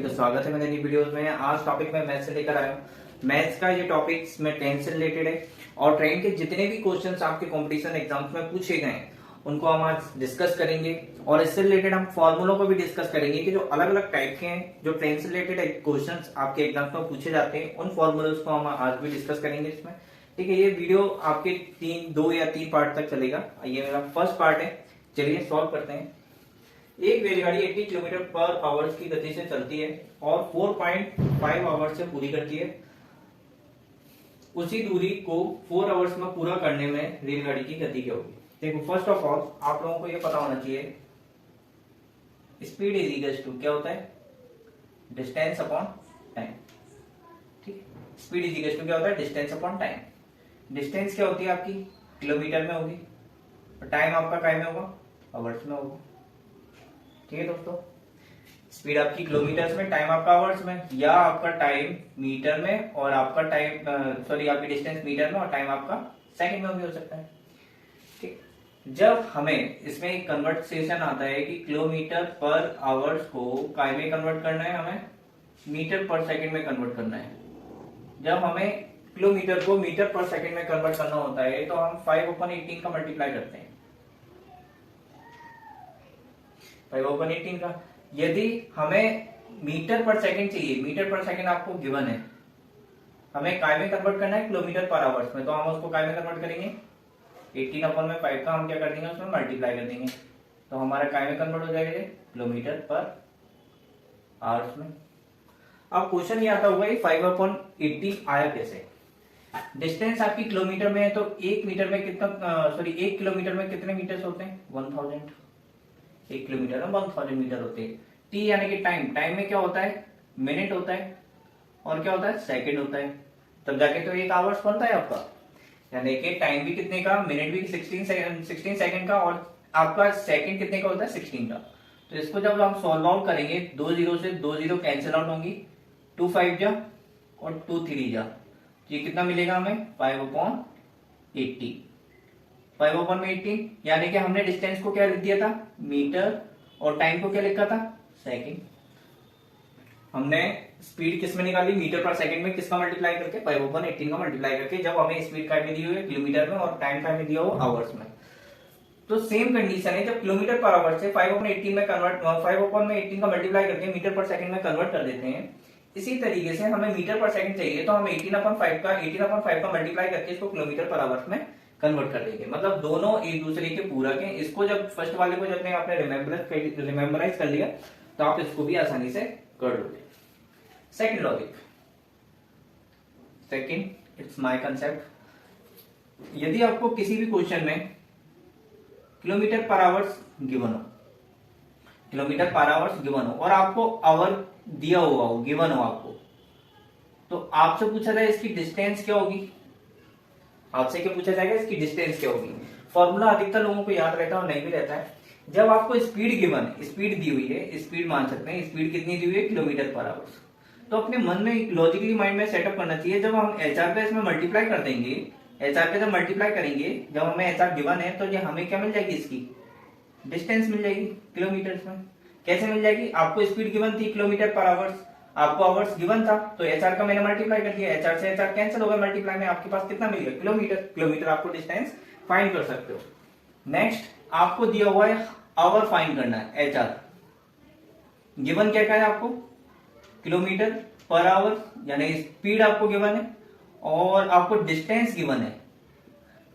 सभी का स्वागत है मेरे नई वीडियोस में। आज टॉपिक में मैथ्स से लेकर आया हूँ। मैथ्स का ये टॉपिक में ट्रेन से रिलेटेड है और ट्रेन के जितने भी क्वेश्चंस आपके कंपटीशन एग्जाम्स में पूछे गए हैं उनको हम आज डिस्कस करेंगे और इससे रिलेटेड हम फॉर्मूलों को भी डिस्कस करेंगे कि जो अलग अलग टाइप के हैं जो ट्रेन से रिलेटेड क्वेश्चंस आपके एग्जाम्स में पूछे जाते हैं उन फॉर्मूलोज को हम आज भी डिस्कस करेंगे इसमें। ठीक है, ये वीडियो आपके दो या तीन पार्ट तक चलेगा। ये मेरा फर्स्ट पार्ट है। चलिए सॉल्व करते हैं। एक रेलगाड़ी 80 किलोमीटर पर आवर की गति से चलती है और 4.5 आवर्स से पूरी करती है। उसी दूरी को 4 आवर्स में पूरा करने में रेलगाड़ी की गति क्या होगी? देखो, फर्स्ट ऑफ ऑल आप लोगों को यह पता होना चाहिए स्पीड इज इक्वल टू क्या होता है, डिस्टेंस अपॉन टाइम। ठीक है, स्पीड इज इक्वल टू क्या होता है, डिस्टेंस अपॉन टाइम। डिस्टेंस क्या होती है आपकी किलोमीटर में होगी और टाइम आपका काय में होगा, आवर्स में होगा। ठीक है दोस्तों, स्पीड आपकी किलोमीटर में, टाइम आपका आवर्स में, या आपका टाइम मीटर में और आपका टाइम आपकी डिस्टेंस मीटर में और टाइम आपका सेकंड में भी हो सकता है। ठीक, जब हमें इसमें एक कन्वर्सेशन आता है कि किलोमीटर पर आवर्स को काय में कन्वर्ट करना है, हमें मीटर पर सेकंड में कन्वर्ट करना है। जब हमें किलोमीटर को मीटर पर सेकंड में कन्वर्ट करना होता है तो हम 5/18 का मल्टीप्लाई करते हैं, 5/18 का। यदि हमें मीटर पर सेकंड चाहिए, मीटर पर सेकंड आपको गिवन है, हमें काय में कन्वर्ट करना है किलोमीटर पर आवर्स में, तो हम उसको काय में कन्वर्ट करेंगे 18/5 का हम क्या कर देंगे, उसमें मल्टीप्लाई कर देंगे, तो हमारा काय में कन्वर्ट हो जाएगा किलोमीटर पर आवर्स में। अब क्वेश्चन ये आता होगा 5/18 आया कैसे? डिस्टेंस आपकी किलोमीटर में है तो 1 मीटर में कितना 1 किलोमीटर में कितने मीटर्स होते हैं, 1000। 1 किलोमीटर में 1000 मीटर होते हैं। टी यानी कि टाइम, टाइम में क्या होता है, मिनट होता है और क्या होता है, सेकंड होता है, तब जाके तो 1 आवर्स बनता है आपका। यानी कि टाइम भी कितने का, मिनट भी 16 सेकंड का और आपका सेकंड कितने का होता है, 16 का। तो इसको जब हम सॉल्व आउट करेंगे 2 जीरो से 2 जीरो कैंसिल आउट होंगी, 2 5 जा और 2 3 जा, ये कितना मिलेगा हमें 5/18। 5/18 यानी कि हमने डिस्टेंस को क्या लिख दिया था, मीटर, और टाइम को क्या लिखा था, सेकंड। हमने स्पीड किस में निकाली, मीटर पर सेकंड में, किसका मल्टीप्लाई करके, 5/18 का मल्टीप्लाई करके, जब हमें स्पीड काय में दी हुई है किलोमीटर में और टाइम काय में दिया हो आवर्स में। तो सेम कंडीशन है, जब किलोमीटर पर आवर से 5/18 में कन्वर्ट 5/18 का मल्टीप्लाई करके मीटर पर सेकंड में कन्वर्ट कर देते हैं। इसी तरीके से हमें मीटर पर सेकंड चाहिए तो हम 18/5 का मल्टीप्लाई करके इसको किलोमीटर पर आवर्स में कन्वर्ट कर देंगे। मतलब दोनों एक दूसरे के पूरक हैं। इसको जब फर्स्ट वाले को जब आपने रिमेम्बराइज कर लिया तो आप इसको भी आसानी से कर लोगे। Second logic, second it's my concept. यदि आपको किसी भी क्वेश्चन में किलोमीटर पर आवर्स गिवन हो, किलोमीटर पर आवर्स गिवन हो और आपको आवर दिया हुआ हो, गिवन हो आपको, तो आपसे पूछा जाए इसकी डिस्टेंस क्या होगी, आपसे क्या पूछा जाएगा, इसकी डिस्टेंस क्या होगी। फॉर्मूला अधिकतर लोगों को याद रहता है और नहीं भी रहता है। जब आपको स्पीड गिवन है, स्पीड दी हुई है, स्पीड मान सकते हैं, स्पीड कितनी दी हुई है, किलोमीटर पर आवर्स, तो अपने मन में लॉजिकली माइंड में सेटअप करना चाहिए। जब हम एचआर पे इसमें मल्टीप्लाई कर देंगे, एचआर पे जब मल्टीप्लाई करेंगे, जब हमें एचआर गिवन है तो ये हमें क्या मिल जाएगी, इसकी डिस्टेंस मिल जाएगी किलोमीटर्स में। कैसे मिल जाएगी, आपको स्पीड गिवन थी किलोमीटर पर आवर्स, आपको आवर्स गिवन था तो एचआर का मैंने मल्टीप्लाई कर दिया, एचआर से एचआर कैंसिल होगा, मल्टीप्लाई में आपके पास कितना मिल गया, किलोमीटर। किलोमीटर आपको डिस्टेंस फाइंड कर सकते हो। नेक्स्ट आपको दिया हुआ है आवर फाइंड करना है, एचआर गिवन क्या है आपको, किलोमीटर पर आवर, यानी स्पीड आपको गिवन है और आपको डिस्टेंस गिवन है।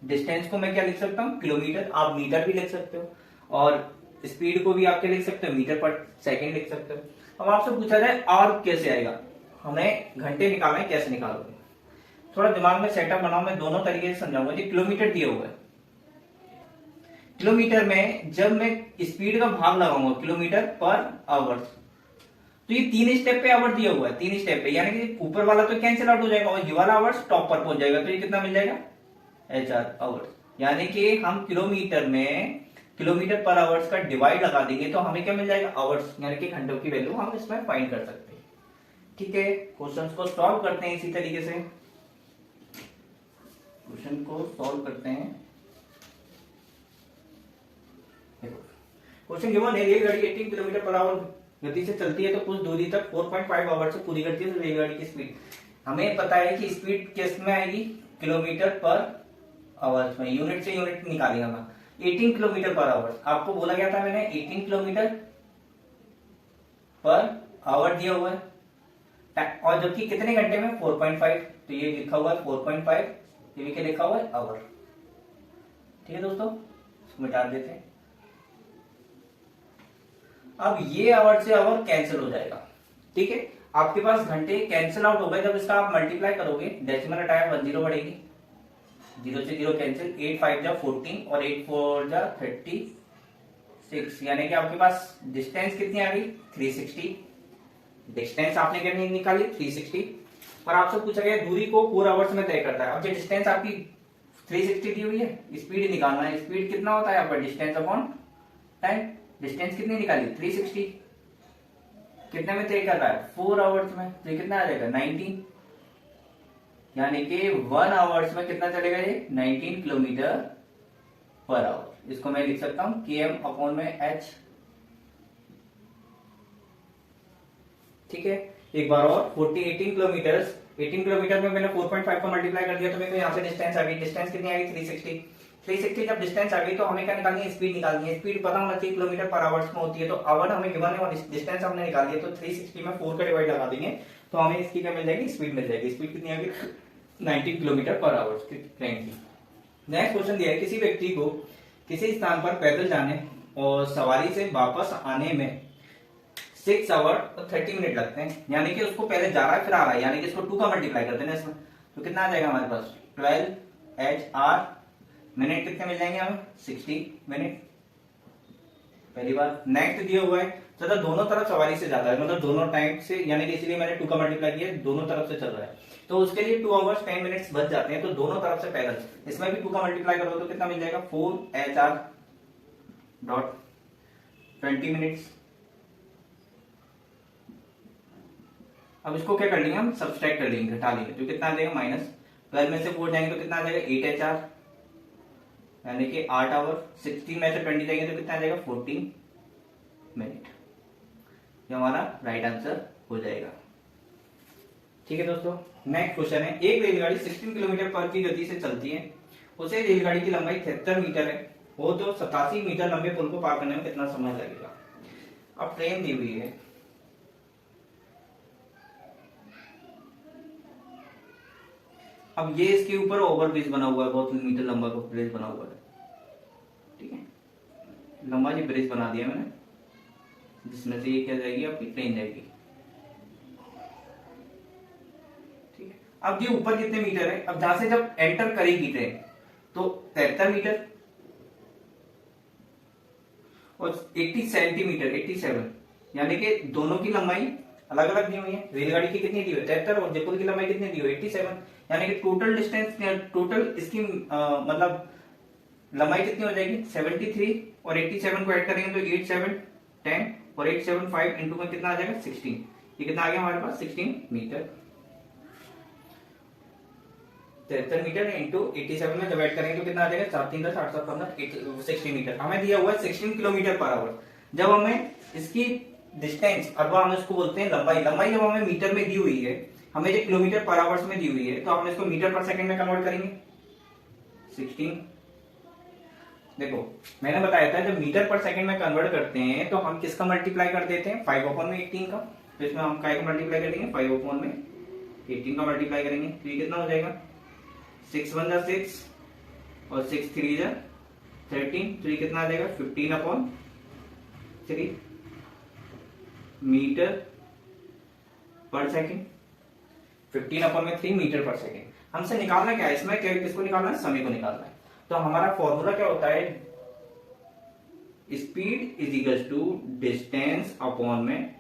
डिस्टेंस को मैं क्या लिख सकता हूं, किलोमीटर, आप मीटर भी लिख सकते हो और स्पीड को भी आप क्या लिख सकते हो, मीटर पर सेकंड लिख सकते हो। अब आपसे पूछा जाए आवर कैसे आएगा, हमें घंटे निकालना है, कैसे निकालोगे, थोड़ा दिमाग में सेटअप बनाओ, मैं दोनों तरीके से समझाऊंगा। जी किलोमीटर दिया हुआ है, किलोमीटर में जब मैं स्पीड का भाग लगाऊंगा किलोमीटर पर आवर्स, तो ये 3 स्टेप पे आवर दिया हुआ है, 3 स्टेप पे, यानी कि ऊपर वाला तो कैंसिल आउट हो जाएगा और ये वाला आवर्स टॉप पर पहुंच जाएगा, तो ये कितना मिल जाएगा, एचआर आवर्स। यानी कि हम किलोमीटर में किलोमीटर पर आवर्स का डिवाइड लगा देंगे तो हमें क्या मिल जाएगा, आवर्स, यानी कि घंटों की वैल्यू हम इसमें फाइंड कर सकते हैं। ठीक है, क्वेश्चंस को सॉल्व करते हैं इसी तरीके से, क्वेश्चन को सॉल्व करते हैं। क्वेश्चन गिवन है, रेलगाड़ी 18 किलोमीटर पर आवर गति से चलती है तो कुछ दूरी तक 4.5 आवर से पूरी करती है रेलगाड़ी की स्पीड। हमें पता है कि स्पीड किस में आएगी, किलोमीटर पर आवर्स में, यूनिट से यूनिट निकालेंगे हम। 18 किलोमीटर पर आवर आपको बोला गया था मैंने, 18 किलोमीटर पर आवर दिया हुआ है, और जबकि कितने घंटे में 4.5, तो ये लिखा हुआ है 4.5, ये भी क्या लिखा हुआ है आवर। ठीक है दोस्तों, इसको मिटा देते हैं। अब ये आवर से आवर कैंसिल हो जाएगा। ठीक है, आपके पास घंटे कैंसिल आउट हो गए। जब इसका आप मल्टीप्लाई करोगे, डेसिमल हटाया 1 0 बढ़ेगी, 0 से 0 कैंसिल, 8 5 जा 14 और 8 4 जा 36, यानी कि आपके पास डिस्टेंस कितनी आ गई 360। डिस्टेंस आपने कितनी निकाली 360, और आपसे पूछा गया दूरी को 4 आवर्स में तय करता है। अब जो डिस्टेंस आपकी 360 दी हुई है, स्पीड निकालना है। स्पीड कितना होता है आपका, डिस्टेंस अपॉन टाइम। डिस्टेंस कितनी निकाली 360, कितने में तय कर रहा है 4 आवर्स में, तो ये कितना आ जाएगा 19, यानी कि 1 आवर्स में कितना चलेगा ये 19 किलोमीटर पर आवर। इसको मैं लिख सकता हूं km अपॉन में h। ठीक है, एक बार और 18 किलोमीटर, 18 किलोमीटर में मैंने 4.5 को मल्टीप्लाई कर दिया तो मेरे को यहाँ से डिस्टेंस आ गई। डिस्टेंस कितनी आ गई 360। 360 जब डिस्टेंस आ गई तो हमें क्या निकालनी है, स्पीड निकालनी है। स्पीड पता होना चाहिए किलोमीटर पर आवर्स में होती है, तो आवर हमें गिवन है और डिस्टेंस हमने निकाल दिया, तो 360 में 4 का डिवाइड लगा देंगे तो हमें इसकी क्या मिल जाएगी, स्पीड मिल जाएगी। स्पीड कितनी आ गई 19 किलोमीटर पर आवर ट्रेन की। नेक्स्ट क्वेश्चन दिया है, किसी व्यक्ति को किसी स्थान पर पैदल जाने और सवारी से वापस आने में 6 आवर और 30 मिनट लगते हैं, यानी कि उसको पहले जा रहा है फिर आ रहा है, यानी कि इसको 2 का मल्टीप्लाई कर देना इसमें, तो कितना आ जाएगा हमारे पास 12 HR। मिनट कितने मिल जाएंगे हमें 60 मिनट, पहली बार। नेक्स्ट दिया हुआ है तथा दोनों तरफ सवारी से जाता है, मतलब दोनों टाइम से, यानी कि इसलिए मैंने 2 का मल्टीप्लाई किया, दोनों तरफ से चल रहा है, तो उसके लिए 2 आवर्स 10 मिनट्स बच जाते हैं, तो दोनों तरफ से पैदल। इसमें भी 2 का मल्टीप्लाई करो तो कितना मिल जाएगा 4HR डॉट 20 मिनट्स। अब इसको क्या कर लेंगे हम, सब्सट्रैक्ट कर लेंगे, घटा लेंगे, तो कितना आ जाएगा -12 में से 4 जाएंगे तो कितना आ जाएगा 8HR, यानी कि 8 आवर। 16 में से 20 जाएंगे तो कितना आ जाएगा 14 मिनट। ये हमारा राइट आंसर हो जाएगा। ठीक है दोस्तों, नेक्स्ट क्वेश्चन है, एक रेलगाड़ी 16 किलोमीटर पर की गति से चलती है, उसे रेलगाड़ी की लंबाई 73 मीटर है, वो तो 87 मीटर लंबे पुल को पार करने में कितना समय लगेगा। अब ट्रेन दी हुई है, अब ये इसके ऊपर ओवरब्रिज बना हुआ है, बहुत मीटर लंबा ब्रिज बना हुआ है। ठीक है, लंबा ये ब्रिज बना दिया मैंने, जिसमें से ये क्या जाएगी आपकी ट्रेन जाएगी। ठीक है, अब ये ऊपर कितने मीटर है, अब जहां से जब एंटर करेगी ट्रेन तो 73 मीटर और 80 सेंटीमीटर 87, यानी कि दोनों की लंबाई अलग अलग दी हुई है। रेलगाड़ी की कितनी दी हुई है 73 और जयपुर की लंबाई कितनी दी हुई है 87, यानी कि टोटल डिस्टेंस, टोटल इसकी मतलब लंबाई कितनी हो जाएगी 73, और 87 को ऐड करेंगे तो 8 7 10 और 8 7 5 इंटू में कितना आ जाएगा 16। ये कितना आ गया हमारे पास 16 मीटर। 73 मीटर इंटू 87 में जब ऐड करेंगे तो कितना आ जाएगा 4 3 10 8 7 15 60 मीटर। हमें दिया हुआ है 16 किलोमीटर पर आवर। जब हमें इसकी डिस्टेंस अथवा हम इसको बोलते हैं लंबाई, लंबाई जब हमें मीटर में दी हुई है, हमें जो किलोमीटर पर आवर्स में दी हुई है, तो हम इसको मीटर पर सेकंड में कन्वर्ट करेंगे 16। देखो मैंने बताया था जब मीटर पर सेकंड में कन्वर्ट करते हैं तो हम किसका मल्टीप्लाई कर देते हैं 5/18 का, तो इसमें हम काय का मल्टीप्लाई कर देंगे 5/18 का मल्टीप्लाई करेंगे, तो ये कितना हो जाएगा 6 1 जा 6 और 6 3 जा 13, तो ये कितना आ जाएगा 15/3 मीटर पर सेकंड। 15/3 मीटर पर सेकंड। हमसे निकालना क्या है इसमें, किसको निकालना है, समय को निकालना है। तो हमारा फॉर्मूला क्या होता है, speed is equal to distance upon में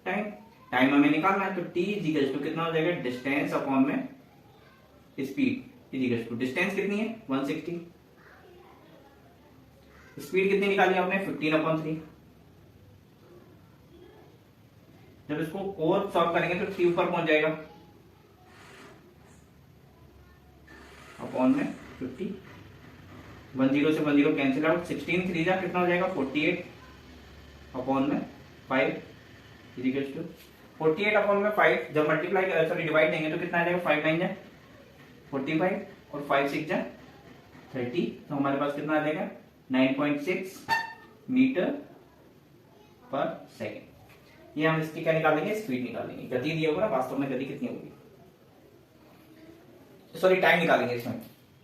टाइम। टाइम हमें निकालना है तो टी इज इक्वल टू कितना हो जाएगा डिस्टेंस अपॉन में speed is equal to, distance कितनी है 160, स्पीड कितनी निकाली आपने 15/3। जब इसको और सॉल्व करेंगे तो टी ऊपर पहुंच जाएगा अपॉन में 50, 10 से 10 कैंसिल आउट, 16 3 जा कितना हो जाएगा 48 अपॉन में 5, इज इक्वल टू 48 अपॉन में 5 जब मल्टीप्लाई सॉरी डिवाइड देंगे तो कितना आ जाएगा 5 9 जा 45 और 5 6 जा 30, तो हमारे पास कितना आ जाएगा 9.6 मीटर पर सेकेंड। ये हम इसकी क्या निकालेंगे, स्पीड निकालेंगे, गति दिया होगा ना वास्तव में गति कितनी होगी, सॉरी टाइम निकालेंगे, इसमें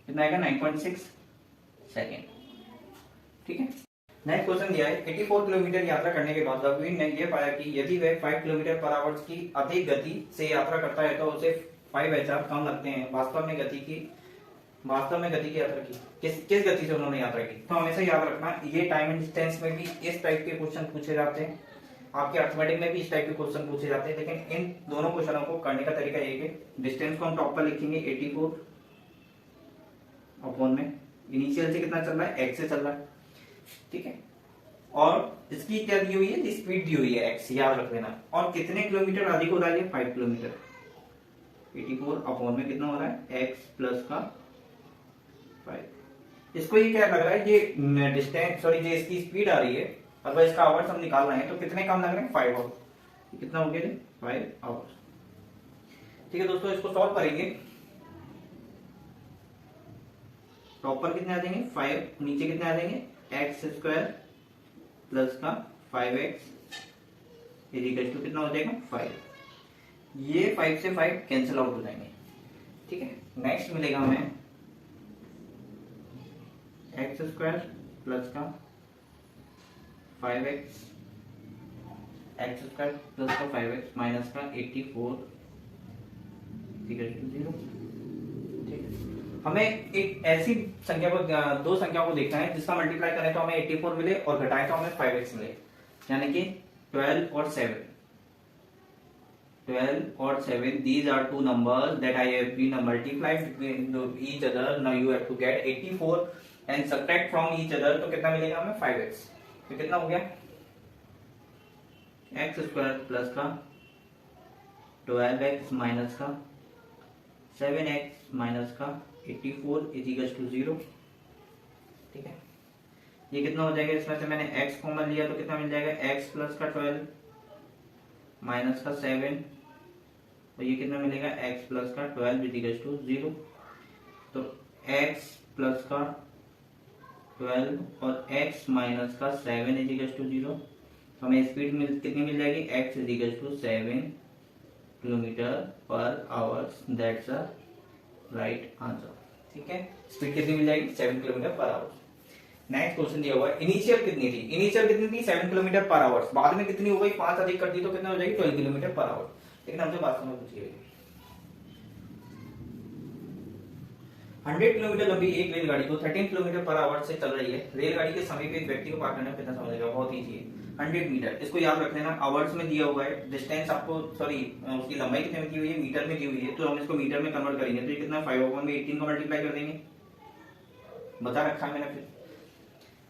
कितना आएगा 9.6 सेकेंड। ठीक है, नेक्स्ट क्वेश्चन दिया है 84 किलोमीटर यात्रा करने के बाद रघुवीर ने यह पाया कि यदि वह 5 किलोमीटर पर आवर की अधिक गति से यात्रा करता है तो उसे 5 HR कम लगते हैं। वास्तव में गति की यात्रा की किस गति से उन्होंने यात्रा की। तो हमेशा याद रखना ये टाइम एंड डिस्टेंस में भी इस टाइप के क्वेश्चन पूछे जाते हैं, आपके अर्थमेटिक में भी इस टाइप के क्वेश्चन पूछे जाते हैं, लेकिन इन दोनों क्वेश्चनों को करने का तरीका ये है डिस्टेंस को हम टॉप पर लिखेंगे 84 अपॉन में इनिशियल से कितना चल रहा है x से चल रहा है। ठीक है, और इसकी क्या दी हुई है, स्पीड दी हुई है x, याद रख लेना, और कितने किलोमीटर अधिक हो रहा है 5 किलोमीटर। 84 अपॉन में कितना हो रहा है x प्लस का 5। इसको ये क्या लग रहा है, ये डिस्टेंस सॉरी ये इसकी स्पीड आ रही है, अगर इसका आवर्स हम निकाल रहे हैं तो कितने काम लग रहे हैं 5 आवर्स। कितना हो गया 5 आवर्स। ठीक है दोस्तों, इसको सॉल्व करेंगे, टॉप पर कितने आ जाएंगे 5, नीचे कितने आ जाएंगे x स्क्वायर प्लस का 5x इक्वल टू कितना हो जाएगा 5। ये 5 से 5 कैंसिल आउट हो जाएंगे। ठीक है, नेक्स्ट मिलेगा हमें x स्क्वायर प्लस का 5x स्क्वायर प्लस का 5x माइनस का 84 इक्वल टू 0। ठीक है, हमें एक ऐसी संख्या को, दो संख्या को देखना है जिसका मल्टीप्लाई करें तो हमें 84 मिले और घटाएं तो हमें 5x मिले, यानी कि 12 और 7। 12 और 7, these are two numbers that I have been multiplied between each other. Now you have to get 84 and subtract from each other, तो कितना मिलेगा हमें 5x। तो कितना हो गया x स्क्वायर प्लस का 12x माइनस का 7x माइनस का 84 इज इक्वल टू 0। ठीक है, ये कितना हो जाएगा, इसमें से मैंने x कॉमन लिया तो कितना मिल जाएगा x प्लस का 12 माइनस का 7, और ये कितना मिलेगा x प्लस का 12 इज इक्वल टू 0। तो x प्लस का 12 और x माइनस का 7 इज इक्वल टू 0। तो हमें स्पीड कितनी मिल जाएगी x is equal to 7 kilometre per hour, that's a right answer. ठीक है, स्पीड कितनी मिल जाएगी 7 kilometre per our. Next question दिया हुआ है इनिशियल कितनी थी, 7 किलोमीटर पर आवर, बाद में कितनी हो गई 5 अधिक कर दी तो कितना हो जाएगी 12 किलोमीटर पर आवर। लेकिन हमसे बात समझ पूछिए 100 किलोमीटर लंबी एक रेलगाड़ी को 13 किलोमीटर पर आवर से चल रही है। रेलगाड़ी के समीप एक व्यक्ति को पार करने में कितना समय लगेगा, बहुत ईजी है 100 मीटर। इसको याद रख लेना, आवर्स में दिया हुआ है, डिस्टेंस आपको सॉरी उसकी लंबाई कितने में दी हुई है मीटर में दी हुई है, तो हम इसको मीटर में कन्वर्ट करेंगे तो ये कितना 5 में 18 को मल्टीप्लाई कर देंगे, बता रखा है मैंने। फिर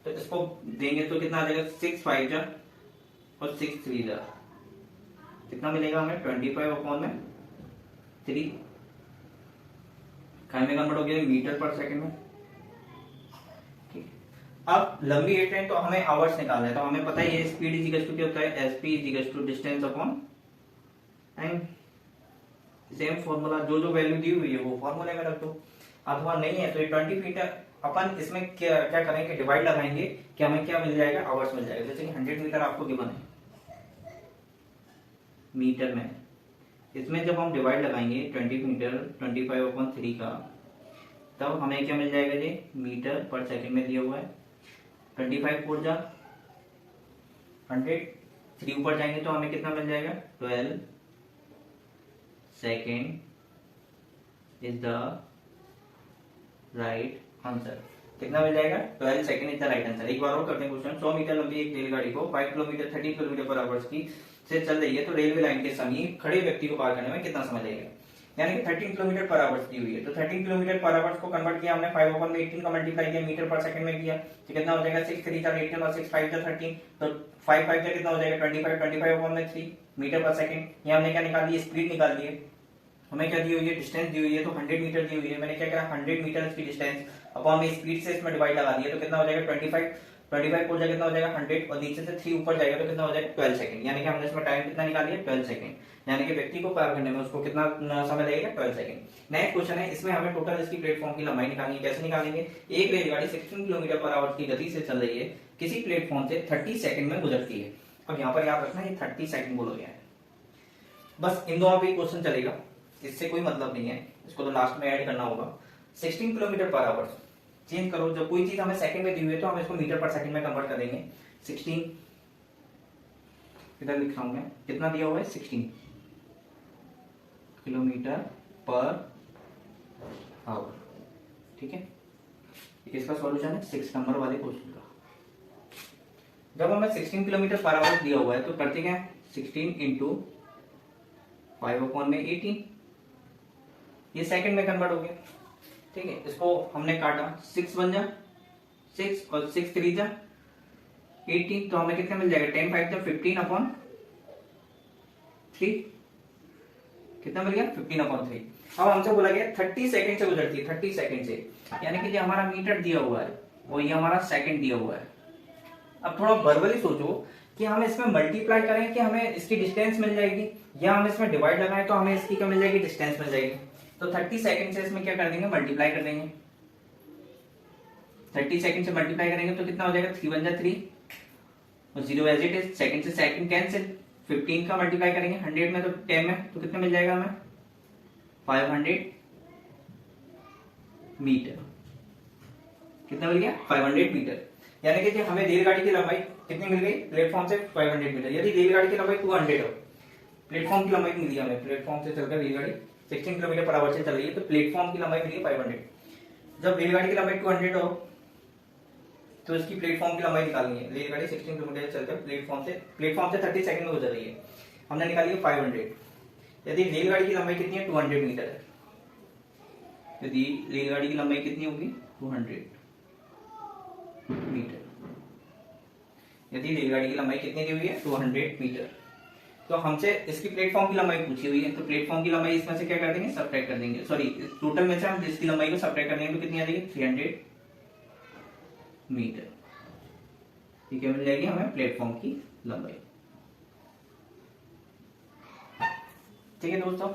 तो इसको देंगे तो कितना आ जाएगा 6 5 जा और 6 3 जा, कितना मिलेगा हमें 25 में 3 काय में कन्वर्ट हो गया मीटर पर सेकंड में। ठीक, अब लंबी है ट्रेन तो हमें आवर्स निकालना है, तो हमें पता है ये स्पीड इज इक्वल टू क्या होता है SP is equal to distance upon time. Same formula जो वैल्यू दी हुई है वो फॉर्मूले में रख दो, अथवा नहीं है तो ये 20 मीटर अपन इसमें क्या करेंगे डिवाइड लगाएंगे कि हमें क्या मिल जाएगा आवर्स मिल जाएगा। जैसे कि 100 मीटर आपको गिवन है मीटर में, इसमें जब हम डिवाइड लगाएंगे 20 मीटर 25/3 का, तब हमें क्या मिल जाएगा जी मीटर पर सेकंड में दिया हुआ है। 25 4 जा 100, 3 ऊपर जाएंगे तो हमें कितना मिल जाएगा 12 second is the right answer. कितना मिल जाएगा 12 second is the right answer. एक बार और करते हैं क्वेश्चन। 100 मीटर लंबी एक रेलगाड़ी को 5 किलोमीटर 30 किलोमीटर पर आवर्स की से चल रही है, तो रेलवे लाइन के समीप खड़े व्यक्ति को पार करने में कितना समय लगेगा। यानी कि 13 किलोमीटर पर आवर्स दी हुई है, तो 13 किलोमीटर पर आवर्स को कन्वर्ट किया हमने 5/18 का मल्टीप्लाई किया मीटर पर सेकंड में किया, तो कितना हो जाएगा 6 3 18 और 6 5 13, तो 5 5 कितना हो जाएगा 25/3 मीटर पर सेकंड। ये हमने क्या निकाल ली स्पीड निकाल ली है। हमें क्या दी हुई है डिस्टेंस दी हुई है, तो 100 मीटर दी हुई है। मैंने क्या करा 100 मीटर की डिस्टेंस अपॉन में स्पीड से इसमें डिवाइड लगा दिया, तो कितना हो जाएगा 25 25 को कितना हो जाएगा 100 और नीचे से 3 ऊपर जाएगा तो कितना हो जाएगा 12 सेकंड, यानी कि हमने इसमें टाइम कितना निकाल लिया 12 सेकंड, यानी कि व्यक्ति को पार करने में उसको कितना समय लगेगा 12 सेकंड। नेक्स्ट क्वेश्चन है, इसमें हमें टोटल इसकी प्लेटफॉर्म की लंबाई निकालनी है। कैसे निकालेंगे? एक रेलगाड़ी 16 किलोमीटर पर आवर की गति से चल रही है, किसी प्लेटफॉर्म से 30 सेकंड में गुजरती है। अब यहाँ पर याद रखना ये 30 सेकंड बोला गया है, बस इन दोनों पे क्वेश्चन चलेगा, इससे कोई मतलब नहीं है, इसको तो लास्ट में ऐड करना होगा। 16 किलोमीटर पर आवर चेंज करो, जब कोई चीज हमें सेकंड में दी हुई है तो हम इसको मीटर पर सेकंड में कन्वर्ट कर देंगे। 16 इधर लिख रहा हूं मैं, कितना दिया हुआ है 16 किलोमीटर पर आवर, ठीक है। इसका सॉल्यूशन है 6 नंबर वाले क्वेश्चन का। जब हमें 16 किलोमीटर पर आवर दिया हुआ है तो करते क्या है, 16 इंटू 5/18, ये सेकंड में कन्वर्ट हो गया, ठीक है। इसको हमने काटा, 6 बन जा 6 और 6 3 जा 18, तो हमें कितना मिल जाएगा 10 5 जा 15/3, कितना मिल गया 15/3। अब हमसे बोला गया 30 सेकंड से गुजरती है, 30 सेकंड से, यानी कि जो हमारा मीटर दिया हुआ है वो ये हमारा सेकंड दिया हुआ है। अब थोड़ा वर्बली सोचो कि हम इसमें मल्टीप्लाई करें कि हमें इसकी डिस्टेंस मिल जाएगी, या हम इसमें डिवाइड लगाएं तो हमें इसकी क्या मिल जाएगी, डिस्टेंस मिल जाएगी। तो 30 सेकंड से इसमें क्या कर देंगे, मल्टीप्लाई कर देंगे। 30 सेकंड से मल्टीप्लाई करेंगे तो कितना हो जाएगा, 3 बन जा 3 और 0 एज इट इज, सेकंड से सेकंड कैंसिल। 15 का मल्टीप्लाई करेंगे 100 में तो 10 में, तो कितना मिल जाएगा हमें 500 मीटर, कितना मिल गया 500 मीटर। यानी कि हमें रेलगाड़ी की लंबाई कितनी मिल गई, प्लेटफॉर्म से 500 मीटर। यदि रेलगाड़ी की लंबाई 200 हो, प्लेटफॉर्म की लंबाई मिली हमें, प्लेटफॉर्म से चलकर रेलगाड़ी 16 किलोमीटर पर आवर से चल रही है तो प्लेटफॉर्म की लंबाई मिली है 500। जब रेलगाड़ी की लंबाई 200 हो तो इसकी प्लेटफॉर्म की लंबाई निकालनी है। रेलगाड़ी 16 किलोमीटर चलकर प्लेटफॉर्म से 30 सेकंड में गुजर रही है, हमने निकाली है 500। यदि रेलगाड़ी की लंबाई कितनी है 200 मीटर है, यदि रेलगाड़ी की लंबाई कितनी होगी 200 मीटर, यदि रेलगाड़ी की लंबाई कितनी दी हुई है 200 मीटर, तो हमसे इसकी प्लेटफॉर्म की लंबाई पूछी हुई है, तो प्लेटफॉर्म की लंबाई इसमें से क्या कर देंगे, सब्ट्रैक्ट कर देंगे। सॉरी, टोटल में से हम इसकी लंबाई को सब्ट्रैक्ट कर देंगे तो कितनी आ जाएगी 300 मीटर, ठीक है। मिल जाएगी हमें प्लेटफॉर्म की लंबाई, ठीक है दोस्तों।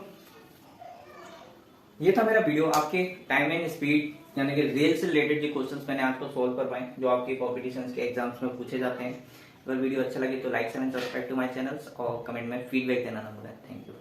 ये था मेरा वीडियो, आपके टाइम एंड स्पीड यानी कि रेल से रिलेटेड जो क्वेश्चंस मैंने आपको सॉल्व कर पाए, जो आपके कॉम्पिटिशन्स के एग्जाम्स में पूछे जाते हैं। अगर वीडियो अच्छा लगे तो like and subscribe to my channels और कमेंट में फीडबैक देना ना भूलें। Thank you.